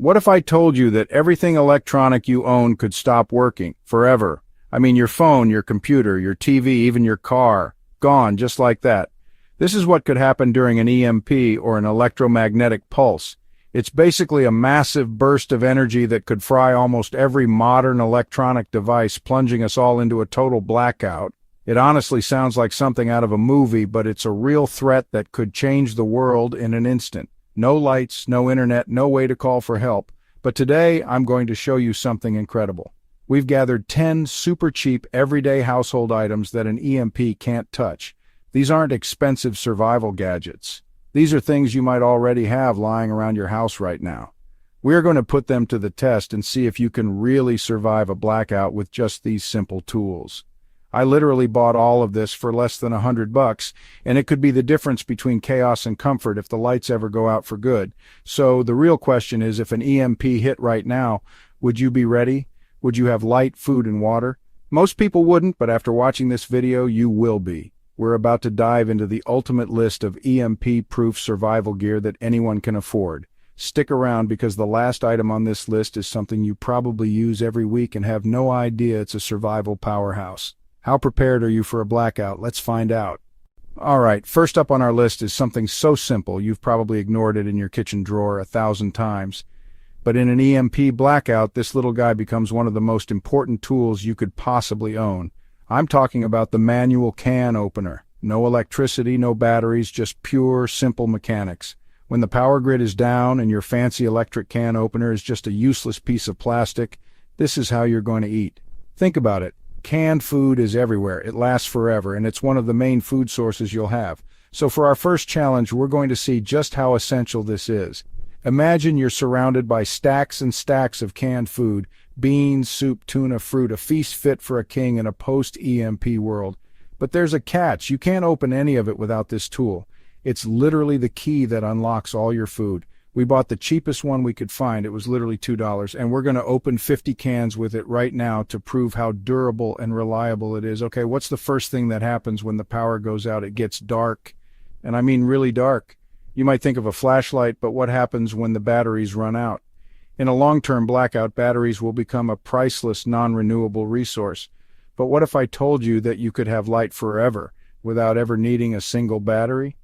What if I told you that everything electronic you own could stop working forever? I mean, your phone, your computer, your TV, even your car, gone just like that. This is what could happen during an EMP or an electromagnetic pulse. It's basically a massive burst of energy that could fry almost every modern electronic device, plunging us all into a total blackout. It honestly sounds like something out of a movie, but it's a real threat that could change the world in an instant. No lights, no internet, no way to call for help. But today, I'm going to show you something incredible. We've gathered 10 super cheap everyday household items that an EMP can't touch. These aren't expensive survival gadgets. These are things you might already have lying around your house right now. We're going to put them to the test and see if you can really survive a blackout with just these simple tools. I literally bought all of this for less than $100, and it could be the difference between chaos and comfort if the lights ever go out for good. So the real question is, if an EMP hit right now, would you be ready? Would you have light, food, and water? Most people wouldn't, but after watching this video, you will be. We're about to dive into the ultimate list of EMP-proof survival gear that anyone can afford. Stick around, because the last item on this list is something you probably use every week and have no idea it's a survival powerhouse. How prepared are you for a blackout? Let's find out. Alright, first up on our list is something so simple you've probably ignored it in your kitchen drawer 1,000 times. But in an EMP blackout, this little guy becomes one of the most important tools you could possibly own. I'm talking about the manual can opener. No electricity, no batteries, just pure, simple mechanics. When the power grid is down and your fancy electric can opener is just a useless piece of plastic, this is how you're going to eat. Think about it. Canned food is everywhere. It lasts forever, and it's one of the main food sources you'll have. So for our first challenge, we're going to see just how essential this is. Imagine you're surrounded by stacks and stacks of canned food, beans, soup, tuna, fruit, a feast fit for a king in a post-EMP world. But there's a catch. You can't open any of it without this tool. It's literally the key that unlocks all your food. We bought the cheapest one we could find. It was literally $2, and we're going to open 50 cans with it right now to prove how durable and reliable it is. Okay, what's the first thing that happens when the power goes out? It gets dark, and I mean really dark. You might think of a flashlight, but what happens when the batteries run out? In a long-term blackout, batteries will become a priceless, non-renewable resource. But what if I told you that you could have light forever without ever needing a single battery?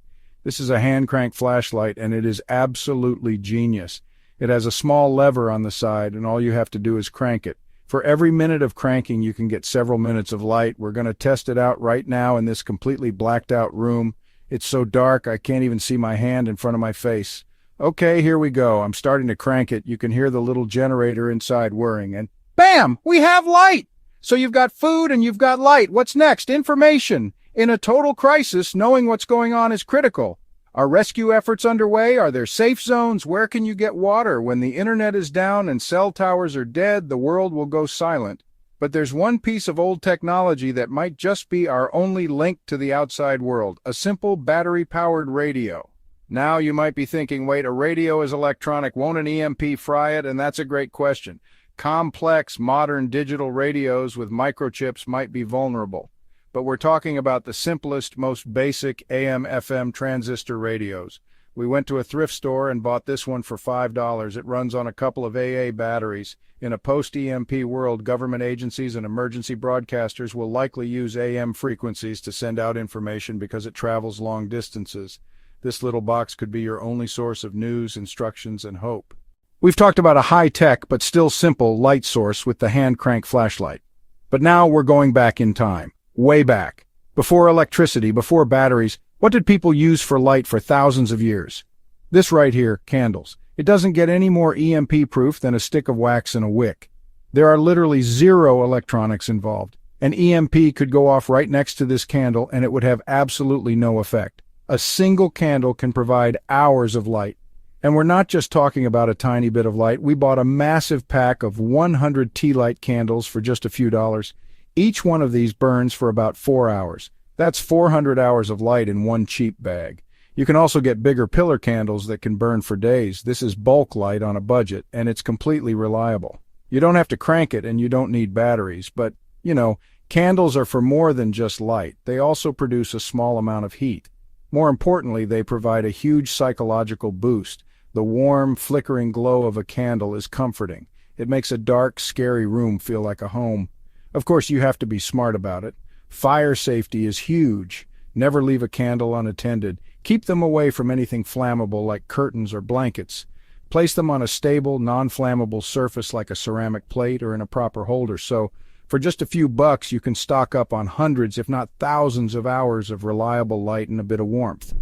This is a hand-crank flashlight, and it is absolutely genius. It has a small lever on the side, and all you have to do is crank it. For every minute of cranking, you can get several minutes of light. We're going to test it out right now in this completely blacked-out room. It's so dark, I can't even see my hand in front of my face. Okay, here we go. I'm starting to crank it. You can hear the little generator inside whirring, and bam! We have light! So you've got food and you've got light. What's next? Information. In a total crisis, knowing what's going on is critical. Are rescue efforts underway? Are there safe zones? Where can you get water? When the internet is down and cell towers are dead, the world will go silent. But there's one piece of old technology that might just be our only link to the outside world, a simple battery-powered radio. Now you might be thinking, wait, a radio is electronic, won't an EMP fry it? And that's a great question. Complex, modern digital radios with microchips might be vulnerable. But we're talking about the simplest, most basic AM/FM transistor radios. We went to a thrift store and bought this one for $5. It runs on a couple of AA batteries. In a post-EMP world, government agencies and emergency broadcasters will likely use AM frequencies to send out information because it travels long distances. This little box could be your only source of news, instructions, and hope. We've talked about a high-tech but still simple light source with the hand-crank flashlight. But now we're going back in time, way back. Before electricity, before batteries, what did people use for light for thousands of years? This right here, candles. It doesn't get any more EMP-proof than a stick of wax and a wick. There are literally zero electronics involved. An EMP could go off right next to this candle and it would have absolutely no effect. A single candle can provide hours of light. And we're not just talking about a tiny bit of light. We bought a massive pack of 100 tea light candles for just a few dollars. Each one of these burns for about 4 hours. That's 400 hours of light in one cheap bag. You can also get bigger pillar candles that can burn for days. This is bulk light on a budget, and it's completely reliable. You don't have to crank it, and you don't need batteries, but, you know, candles are for more than just light. They also produce a small amount of heat. More importantly, they provide a huge psychological boost. The warm, flickering glow of a candle is comforting. It makes a dark, scary room feel like a home. Of course, you have to be smart about it. Fire safety is huge. Never leave a candle unattended. Keep them away from anything flammable like curtains or blankets. Place them on a stable, non-flammable surface like a ceramic plate or in a proper holder. So, for just a few bucks, you can stock up on hundreds, if not thousands of hours of reliable light and a bit of warmth.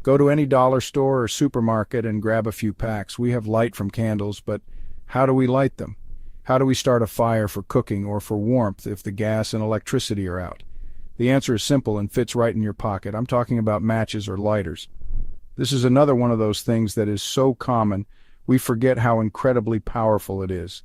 Go to any dollar store or supermarket and grab a few packs. We have light from candles, but how do we light them? How do we start a fire for cooking or for warmth if the gas and electricity are out? The answer is simple and fits right in your pocket. I'm talking about matches or lighters. This is another one of those things that is so common, we forget how incredibly powerful it is.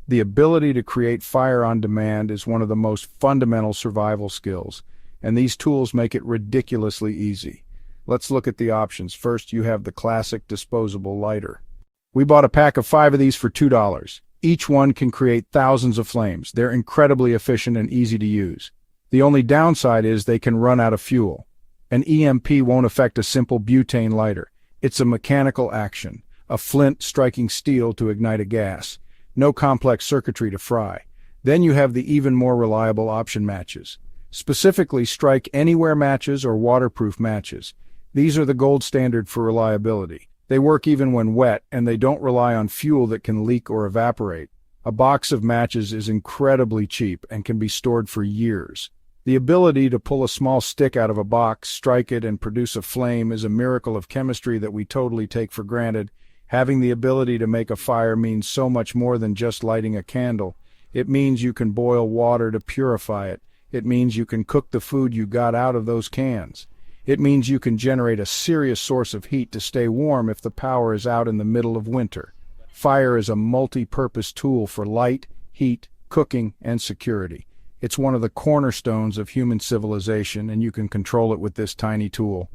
The ability to create fire on demand is one of the most fundamental survival skills, and these tools make it ridiculously easy. Let's look at the options. First, you have the classic disposable lighter. We bought a pack of 5 of these for $2. Each one can create thousands of flames. They're incredibly efficient and easy to use. The only downside is they can run out of fuel. An EMP won't affect a simple butane lighter. It's a mechanical action, a flint striking steel to ignite a gas. No complex circuitry to fry. Then you have the even more reliable option matches. Specifically, strike anywhere matches or waterproof matches. These are the gold standard for reliability. They work even when wet, and they don't rely on fuel that can leak or evaporate. A box of matches is incredibly cheap and can be stored for years. The ability to pull a small stick out of a box, strike it, and produce a flame is a miracle of chemistry that we totally take for granted. Having the ability to make a fire means so much more than just lighting a candle. It means you can boil water to purify it. It means you can cook the food you got out of those cans. It means you can generate a serious source of heat to stay warm if the power is out in the middle of winter. Fire is a multi-purpose tool for light, heat, cooking, and security. It's one of the cornerstones of human civilization, and you can control it with this tiny tool.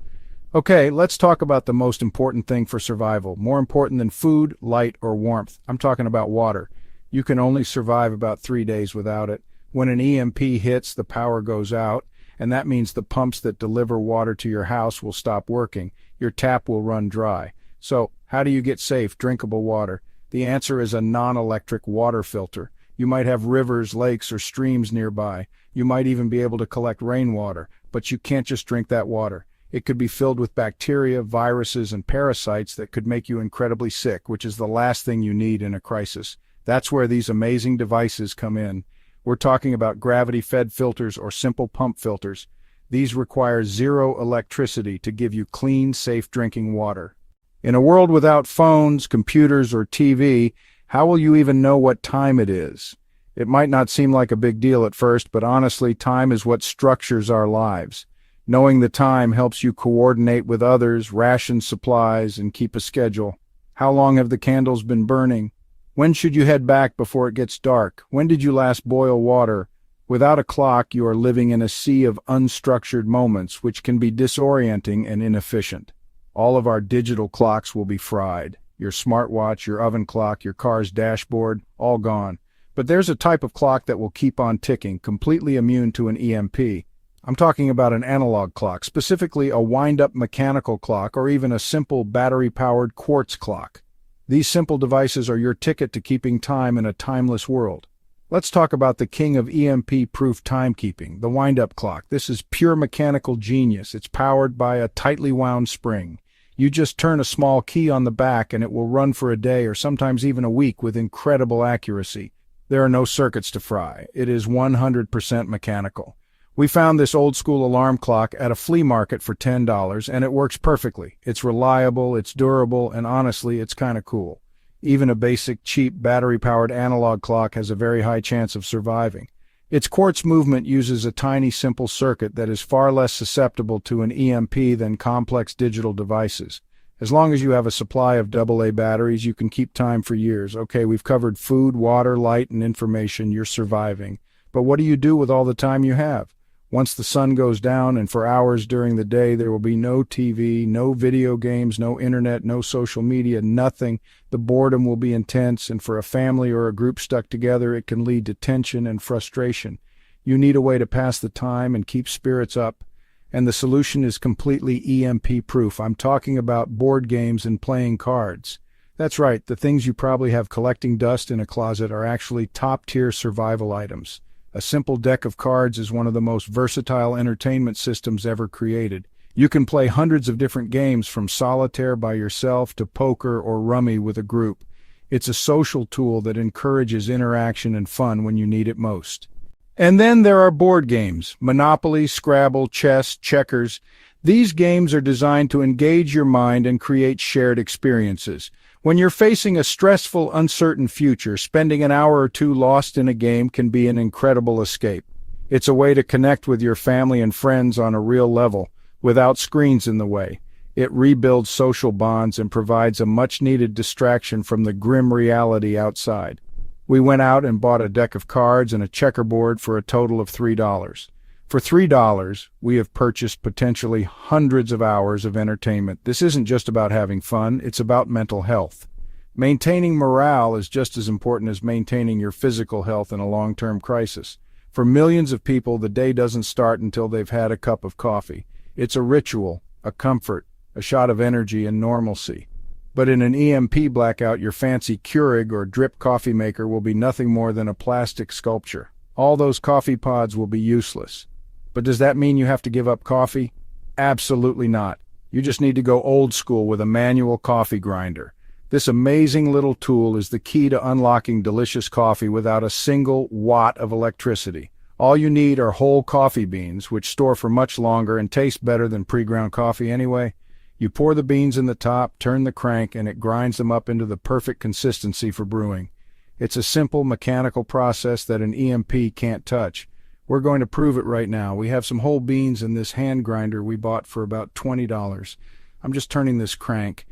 Okay, let's talk about the most important thing for survival. More important than food, light, or warmth. I'm talking about water. You can only survive about 3 days without it. When an EMP hits, the power goes out, and that means the pumps that deliver water to your house will stop working. Your tap will run dry. So, how do you get safe, drinkable water? The answer is a non-electric water filter. You might have rivers, lakes, or streams nearby. You might even be able to collect rainwater, but you can't just drink that water. It could be filled with bacteria, viruses, and parasites that could make you incredibly sick, which is the last thing you need in a crisis. That's where these amazing devices come in. We're talking about gravity-fed filters or simple pump filters. These require zero electricity to give you clean, safe drinking water. In a world without phones, computers, or TV, how will you even know what time it is? It might not seem like a big deal at first, but honestly, time is what structures our lives. Knowing the time helps you coordinate with others, ration supplies, and keep a schedule. How long have the candles been burning? When should you head back before it gets dark? When did you last boil water? Without a clock, you are living in a sea of unstructured moments, which can be disorienting and inefficient. All of our digital clocks will be fried. Your smartwatch, your oven clock, your car's dashboard, all gone. But there's a type of clock that will keep on ticking, completely immune to an EMP. I'm talking about an analog clock, specifically a wind-up mechanical clock or even a simple battery-powered quartz clock. These simple devices are your ticket to keeping time in a timeless world. Let's talk about the king of EMP-proof timekeeping, the wind-up clock. This is pure mechanical genius. It's powered by a tightly wound spring. You just turn a small key on the back and it will run for a day or sometimes even a week with incredible accuracy. There are no circuits to fry. It is 100% mechanical. We found this old-school alarm clock at a flea market for $10, and it works perfectly. It's reliable, it's durable, and honestly, it's kind of cool. Even a basic, cheap, battery-powered analog clock has a very high chance of surviving. Its quartz movement uses a tiny, simple circuit that is far less susceptible to an EMP than complex digital devices. As long as you have a supply of AA batteries, you can keep time for years. Okay, we've covered food, water, light, and information. You're surviving. But what do you do with all the time you have? Once the sun goes down and for hours during the day, there will be no TV, no video games, no internet, no social media, nothing. The boredom will be intense, and for a family or a group stuck together, it can lead to tension and frustration. You need a way to pass the time and keep spirits up, and the solution is completely EMP-proof. I'm talking about board games and playing cards. That's right, the things you probably have collecting dust in a closet are actually top-tier survival items. A simple deck of cards is one of the most versatile entertainment systems ever created. You can play hundreds of different games from solitaire by yourself to poker or rummy with a group. It's a social tool that encourages interaction and fun when you need it most. And then there are board games: Monopoly, Scrabble, chess, checkers. These games are designed to engage your mind and create shared experiences. When you're facing a stressful, uncertain future, spending an hour or two lost in a game can be an incredible escape. It's a way to connect with your family and friends on a real level, without screens in the way. It rebuilds social bonds and provides a much-needed distraction from the grim reality outside. We went out and bought a deck of cards and a checkerboard for a total of $3. For $3, we have purchased potentially hundreds of hours of entertainment. This isn't just about having fun, it's about mental health. Maintaining morale is just as important as maintaining your physical health in a long-term crisis. For millions of people, the day doesn't start until they've had a cup of coffee. It's a ritual, a comfort, a shot of energy and normalcy. But in an EMP blackout, your fancy Keurig or drip coffee maker will be nothing more than a plastic sculpture. All those coffee pods will be useless. But does that mean you have to give up coffee? Absolutely not. You just need to go old school with a manual coffee grinder. This amazing little tool is the key to unlocking delicious coffee without a single watt of electricity. All you need are whole coffee beans, which store for much longer and taste better than pre-ground coffee anyway. You pour the beans in the top, turn the crank, and it grinds them up into the perfect consistency for brewing. It's a simple mechanical process that an EMP can't touch. We're going to prove it right now. We have some whole beans in this hand grinder we bought for about $20. I'm just turning this crank.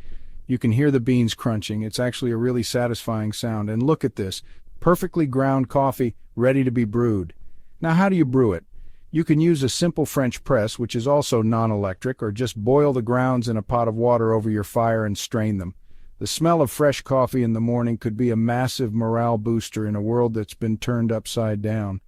You can hear the beans crunching. It's actually a really satisfying sound. And look at this, perfectly ground coffee ready to be brewed. Now, how do you brew it? You can use a simple French press, which is also non-electric, or just boil the grounds in a pot of water over your fire and strain them. The smell of fresh coffee in the morning could be a massive morale booster in a world that's been turned upside down.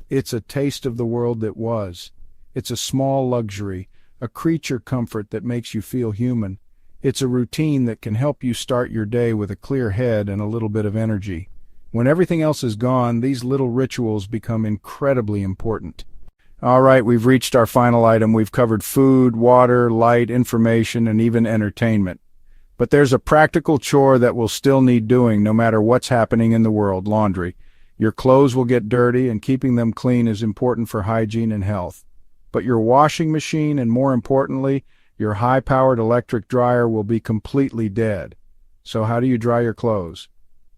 It's a taste of the world that was. It's a small luxury, a creature comfort that makes you feel human. It's a routine that can help you start your day with a clear head and a little bit of energy. When everything else is gone, these little rituals become incredibly important. All right, we've reached our final item. We've covered food, water, light, information, and even entertainment. But there's a practical chore that will still need doing no matter what's happening in the world: laundry. Your clothes will get dirty, and keeping them clean is important for hygiene and health. But your washing machine, and more importantly, your high-powered electric dryer, will be completely dead. So how do you dry your clothes?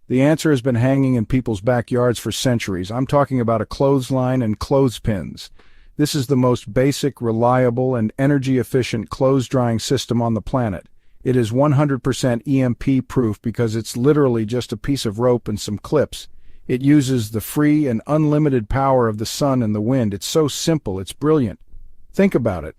The answer has been hanging in people's backyards for centuries. I'm talking about a clothesline and clothespins. This is the most basic, reliable, and energy-efficient clothes-drying system on the planet. It is 100% EMP-proof because it's literally just a piece of rope and some clips. It uses the free and unlimited power of the sun and the wind. It's so simple, it's brilliant. Think about it.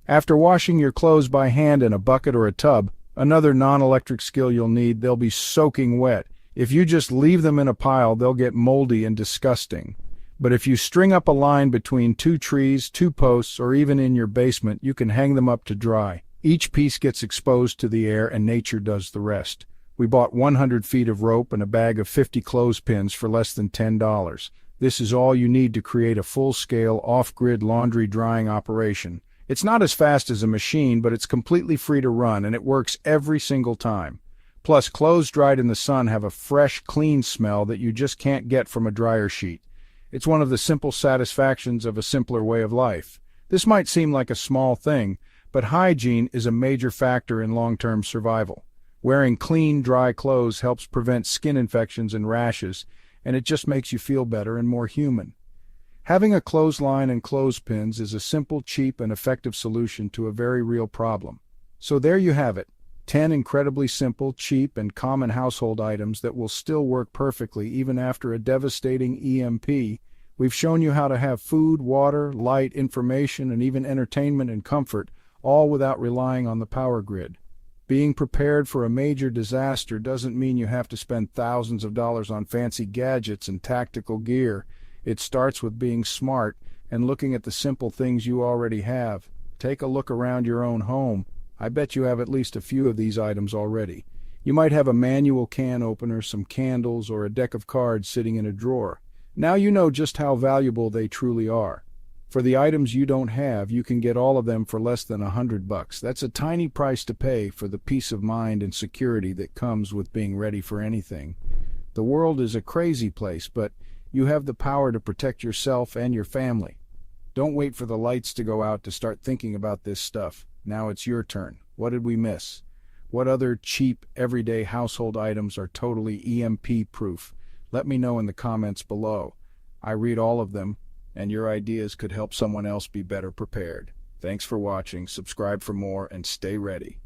After washing your clothes by hand in a bucket or a tub, another non-electric skill you'll need, they'll be soaking wet. If you just leave them in a pile, they'll get moldy and disgusting. But if you string up a line between two trees, two posts, or even in your basement, you can hang them up to dry. Each piece gets exposed to the air and nature does the rest. We bought 100 feet of rope and a bag of 50 clothespins for less than $10. This is all you need to create a full-scale, off-grid laundry drying operation. It's not as fast as a machine, but it's completely free to run, and it works every single time. Plus, clothes dried in the sun have a fresh, clean smell that you just can't get from a dryer sheet. It's one of the simple satisfactions of a simpler way of life. This might seem like a small thing, but hygiene is a major factor in long-term survival. Wearing clean, dry clothes helps prevent skin infections and rashes, and it just makes you feel better and more human. Having a clothesline and clothespins is a simple, cheap, and effective solution to a very real problem. So there you have it, 10 incredibly simple, cheap, and common household items that will still work perfectly even after a devastating EMP. We've shown you how to have food, water, light, information, and even entertainment and comfort, all without relying on the power grid. Being prepared for a major disaster doesn't mean you have to spend thousands of dollars on fancy gadgets and tactical gear. It starts with being smart and looking at the simple things you already have. Take a look around your own home. I bet you have at least a few of these items already. You might have a manual can opener, some candles, or a deck of cards sitting in a drawer. Now you know just how valuable they truly are. For the items you don't have, you can get all of them for less than $100. That's a tiny price to pay for the peace of mind and security that comes with being ready for anything. The world is a crazy place, but you have the power to protect yourself and your family. Don't wait for the lights to go out to start thinking about this stuff. Now it's your turn. What did we miss? What other cheap, everyday household items are totally EMP proof? Let me know in the comments below. I read all of them, and your ideas could help someone else be better prepared. Thanks for watching, subscribe for more, and stay ready.